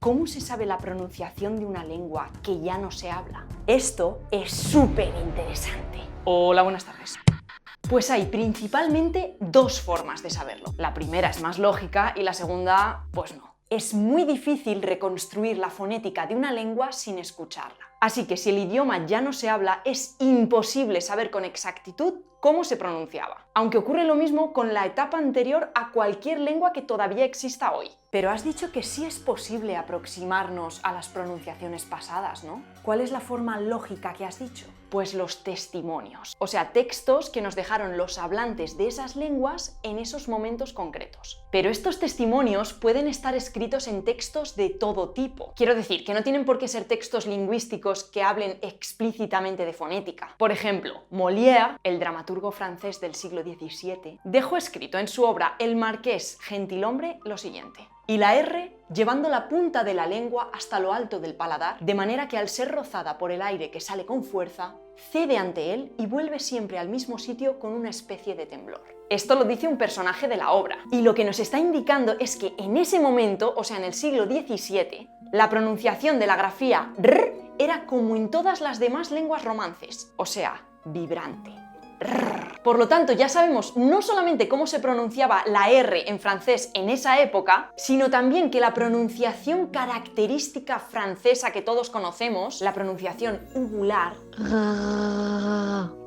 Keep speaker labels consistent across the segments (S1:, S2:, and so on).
S1: ¿Cómo se sabe la pronunciación de una lengua que ya no se habla? Esto es súper interesante. Hola, buenas tardes. Pues hay principalmente dos formas de saberlo. La primera es más lógica y la segunda, pues no. Es muy difícil reconstruir la fonética de una lengua sin escucharla. Así que si el idioma ya no se habla, es imposible saber con exactitud cómo se pronunciaba. Aunque ocurre lo mismo con la etapa anterior a cualquier lengua que todavía exista hoy. Pero has dicho que sí es posible aproximarnos a las pronunciaciones pasadas, ¿no? ¿Cuál es la forma lógica que has dicho? Pues los testimonios, o sea, textos que nos dejaron los hablantes de esas lenguas en esos momentos concretos. Pero estos testimonios pueden estar escritos en textos de todo tipo. Quiero decir, que no tienen por qué ser textos lingüísticos que hablen explícitamente de fonética. Por ejemplo, Molière, el dramaturgo francés del siglo XVII, dejó escrito en su obra El Marqués Gentilhombre lo siguiente: y la R, llevando la punta de la lengua hasta lo alto del paladar, de manera que al ser rozada por el aire que sale con fuerza, cede ante él y vuelve siempre al mismo sitio con una especie de temblor. Esto lo dice un personaje de la obra, y lo que nos está indicando es que en ese momento, o sea en el siglo XVII, la pronunciación de la grafía R era como en todas las demás lenguas romances, o sea, vibrante. Por lo tanto, ya sabemos no solamente cómo se pronunciaba la R en francés en esa época, sino también que la pronunciación característica francesa que todos conocemos, la pronunciación uvular,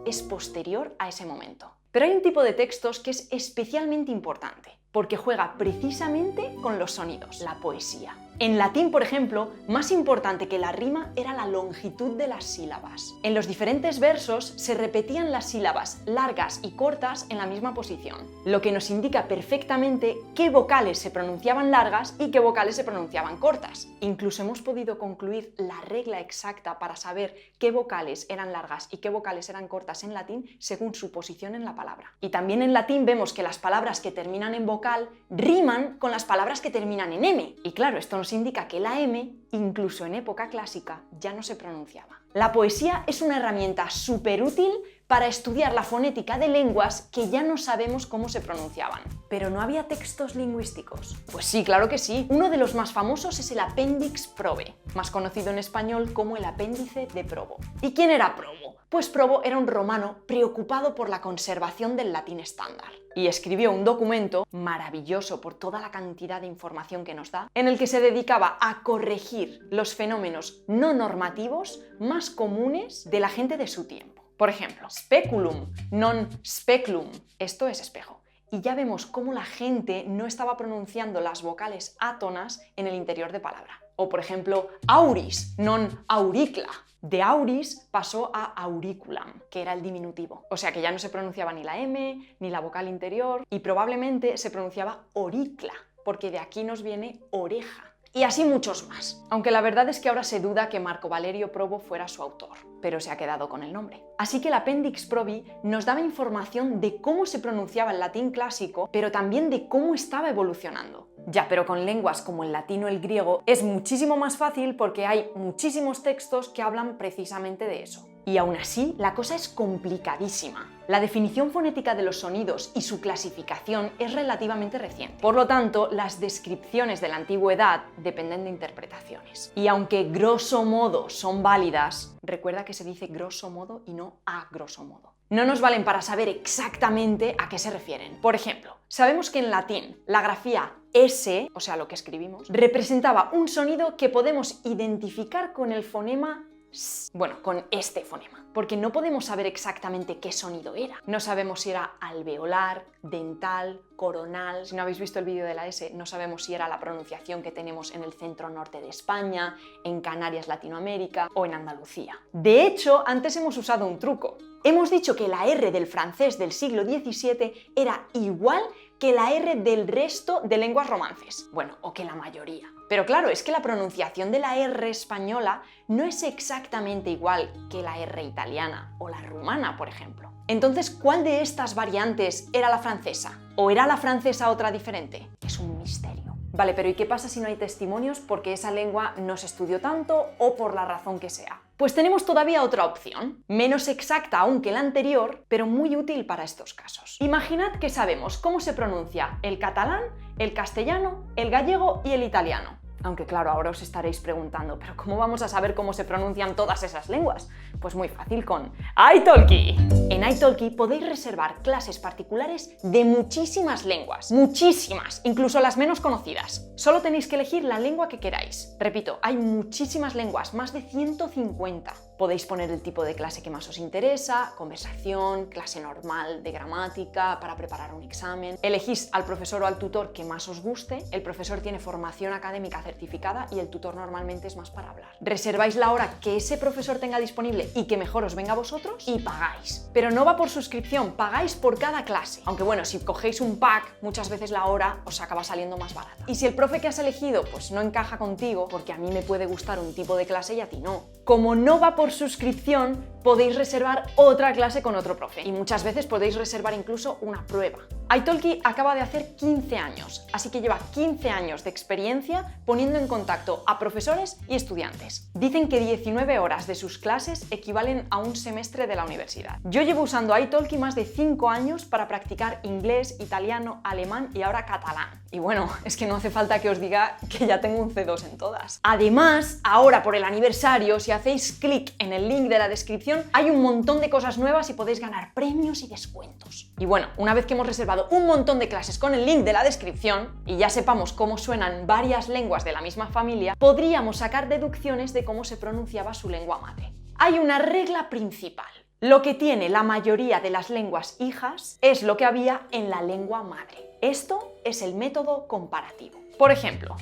S1: es posterior a ese momento. Pero hay un tipo de textos que es especialmente importante, porque juega precisamente con los sonidos, la poesía. En latín, por ejemplo, más importante que la rima era la longitud de las sílabas. En los diferentes versos se repetían las sílabas largas y cortas en la misma posición, lo que nos indica perfectamente qué vocales se pronunciaban largas y qué vocales se pronunciaban cortas. Incluso hemos podido concluir la regla exacta para saber qué vocales eran largas y qué vocales eran cortas en latín según su posición en la palabra. Y también en latín vemos que las palabras que terminan en vocal riman con las palabras que terminan en M. Y claro, esto nos indica que la M, incluso en época clásica, ya no se pronunciaba. La poesía es una herramienta súper útil para estudiar la fonética de lenguas que ya no sabemos cómo se pronunciaban. ¿Pero no había textos lingüísticos? Pues sí, claro que sí. Uno de los más famosos es el Appendix Probe, más conocido en español como el apéndice de Probo. ¿Y quién era Probo? Pues Probo era un romano preocupado por la conservación del latín estándar. Y escribió un documento maravilloso por toda la cantidad de información que nos da, en el que se dedicaba a corregir los fenómenos no normativos más comunes de la gente de su tiempo. Por ejemplo, speculum, non speculum, esto es espejo. Y ya vemos cómo la gente no estaba pronunciando las vocales átonas en el interior de palabra. O por ejemplo, auris, non auricla. De auris pasó a auriculam, que era el diminutivo. O sea que ya no se pronunciaba ni la M, ni la vocal interior, y probablemente se pronunciaba oricla, porque de aquí nos viene oreja. Y así muchos más. Aunque la verdad es que ahora se duda que Marco Valerio Probo fuera su autor, pero se ha quedado con el nombre. Así que el Appendix Probi nos daba información de cómo se pronunciaba el latín clásico, pero también de cómo estaba evolucionando. Ya, pero con lenguas como el latín o el griego es muchísimo más fácil porque hay muchísimos textos que hablan precisamente de eso. Y aún así, la cosa es complicadísima. La definición fonética de los sonidos y su clasificación es relativamente reciente. Por lo tanto, las descripciones de la antigüedad dependen de interpretaciones. Y aunque grosso modo son válidas, recuerda que se dice grosso modo y no a grosso modo. No nos valen para saber exactamente a qué se refieren. Por ejemplo, sabemos que en latín la grafía S, o sea, lo que escribimos, representaba un sonido que podemos identificar con el fonema S. Bueno, con este fonema, porque no podemos saber exactamente qué sonido era. No sabemos si era alveolar, dental, coronal. Si no habéis visto el vídeo de la S, no sabemos si era la pronunciación que tenemos en el centro norte de España, en Canarias, Latinoamérica o en Andalucía. De hecho, antes hemos usado un truco. Hemos dicho que la R del francés del siglo XVII era igual que la R del resto de lenguas romances. Bueno, o que la mayoría. Pero claro, es que la pronunciación de la R española no es exactamente igual que la R italiana o la rumana, por ejemplo. Entonces, ¿cuál de estas variantes era la francesa? ¿O era la francesa otra diferente? Es un misterio. Vale, pero ¿y qué pasa si no hay testimonios porque esa lengua no se estudió tanto o por la razón que sea? Pues tenemos todavía otra opción, menos exacta aún que la anterior, pero muy útil para estos casos. Imaginad que sabemos cómo se pronuncia el catalán, el castellano, el gallego y el italiano. Aunque claro, ahora os estaréis preguntando, ¿pero cómo vamos a saber cómo se pronuncian todas esas lenguas? Pues muy fácil, con italki. En italki podéis reservar clases particulares de muchísimas lenguas. Muchísimas, incluso las menos conocidas. Solo tenéis que elegir la lengua que queráis. Repito, hay muchísimas lenguas, más de 150. Podéis poner el tipo de clase que más os interesa, conversación, clase normal de gramática, para preparar un examen. Elegís al profesor o al tutor que más os guste. El profesor tiene formación académica certificada y el tutor normalmente es más para hablar. Reserváis la hora que ese profesor tenga disponible y que mejor os venga a vosotros y pagáis. Pero no va por suscripción, pagáis por cada clase. Aunque bueno, si cogéis un pack, muchas veces la hora os acaba saliendo más barata. Y si el profe que has elegido pues no encaja contigo, porque a mí me puede gustar un tipo de clase y a ti no. Como no va por suscripción, podéis reservar otra clase con otro profe y muchas veces podéis reservar incluso una prueba. italki acaba de hacer 15 años, así que lleva 15 años de experiencia poniendo en contacto a profesores y estudiantes. Dicen que 19 horas de sus clases equivalen a un semestre de la universidad. Yo llevo usando italki más de 5 años para practicar inglés, italiano, alemán y ahora catalán. Y bueno, es que no hace falta que os diga que ya tengo un C2 en todas. Además, ahora por el aniversario, si hacéis clic en el link de la descripción, hay un montón de cosas nuevas y podéis ganar premios y descuentos. Y bueno, una vez que hemos reservado un montón de clases con el link de la descripción y ya sepamos cómo suenan varias lenguas de la misma familia, podríamos sacar deducciones de cómo se pronunciaba su lengua madre. Hay una regla principal. Lo que tiene la mayoría de las lenguas hijas es lo que había en la lengua madre. Esto es el método comparativo. Por ejemplo,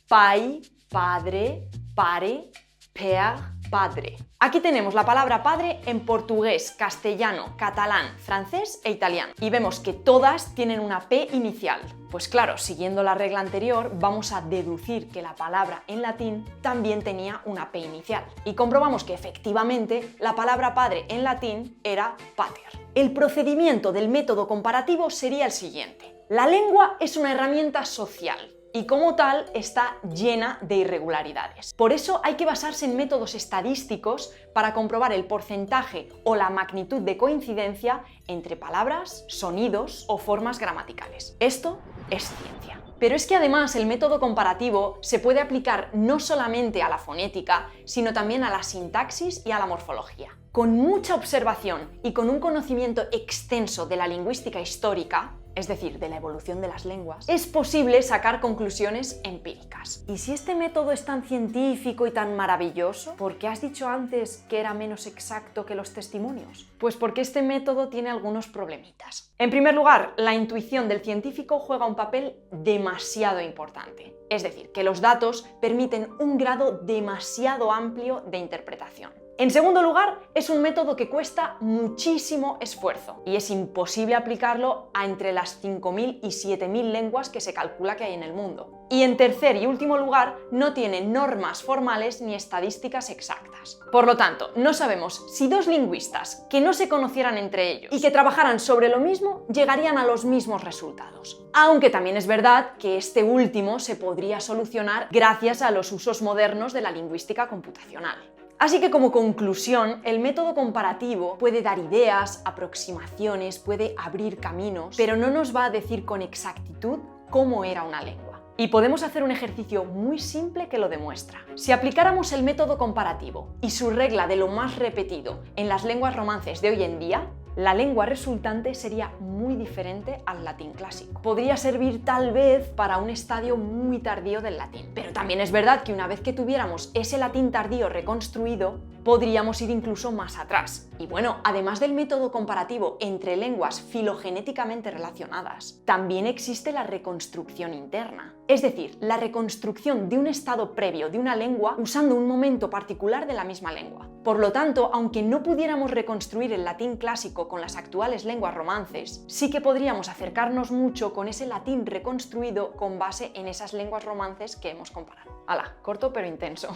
S1: pai, padre, pare, père, padre. Aquí tenemos la palabra padre en portugués, castellano, catalán, francés e italiano. Y vemos que todas tienen una P inicial. Pues claro, siguiendo la regla anterior, vamos a deducir que la palabra en latín también tenía una P inicial. Y comprobamos que efectivamente la palabra padre en latín era pater. El procedimiento del método comparativo sería el siguiente. La lengua es una herramienta social y como tal está llena de irregularidades. Por eso hay que basarse en métodos estadísticos para comprobar el porcentaje o la magnitud de coincidencia entre palabras, sonidos o formas gramaticales. Esto es ciencia. Pero es que además el método comparativo se puede aplicar no solamente a la fonética, sino también a la sintaxis y a la morfología. Con mucha observación y con un conocimiento extenso de la lingüística histórica, es decir, de la evolución de las lenguas, es posible sacar conclusiones empíricas. ¿Y si este método es tan científico y tan maravilloso, por qué has dicho antes que era menos exacto que los testimonios? Pues porque este método tiene algunos problemitas. En primer lugar, la intuición del científico juega un papel demasiado importante. Es decir, que los datos permiten un grado demasiado amplio de interpretación. En segundo lugar, es un método que cuesta muchísimo esfuerzo y es imposible aplicarlo a entre las 5.000 y 7.000 lenguas que se calcula que hay en el mundo. Y en tercer y último lugar, no tiene normas formales ni estadísticas exactas. Por lo tanto, no sabemos si dos lingüistas que no se conocieran entre ellos y que trabajaran sobre lo mismo llegarían a los mismos resultados. Aunque también es verdad que este último se podría solucionar gracias a los usos modernos de la lingüística computacional. Así que como conclusión, el método comparativo puede dar ideas, aproximaciones, puede abrir caminos, pero no nos va a decir con exactitud cómo era una lengua. Y podemos hacer un ejercicio muy simple que lo demuestra. Si aplicáramos el método comparativo y su regla de lo más repetido en las lenguas romances de hoy en día, la lengua resultante sería muy diferente al latín clásico. Podría servir tal vez para un estadio muy tardío del latín. Pero también es verdad que una vez que tuviéramos ese latín tardío reconstruido, podríamos ir incluso más atrás. Y bueno, además del método comparativo entre lenguas filogenéticamente relacionadas, también existe la reconstrucción interna. Es decir, la reconstrucción de un estado previo de una lengua usando un momento particular de la misma lengua. Por lo tanto, aunque no pudiéramos reconstruir el latín clásico con las actuales lenguas romances, sí que podríamos acercarnos mucho con ese latín reconstruido con base en esas lenguas romances que hemos comparado. ¡Hala! Corto pero intenso.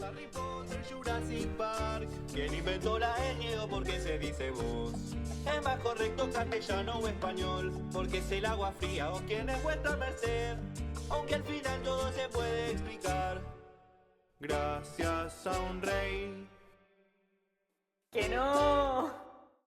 S2: Harry Potter, Jurassic Park. ¿Quién inventó la ñ o por qué se dice voz? Es más correcto castellano o español, porque es el agua fría o quién es vuestra merced. Aunque al final todo se puede explicar gracias a un rey.
S1: ¡Que no!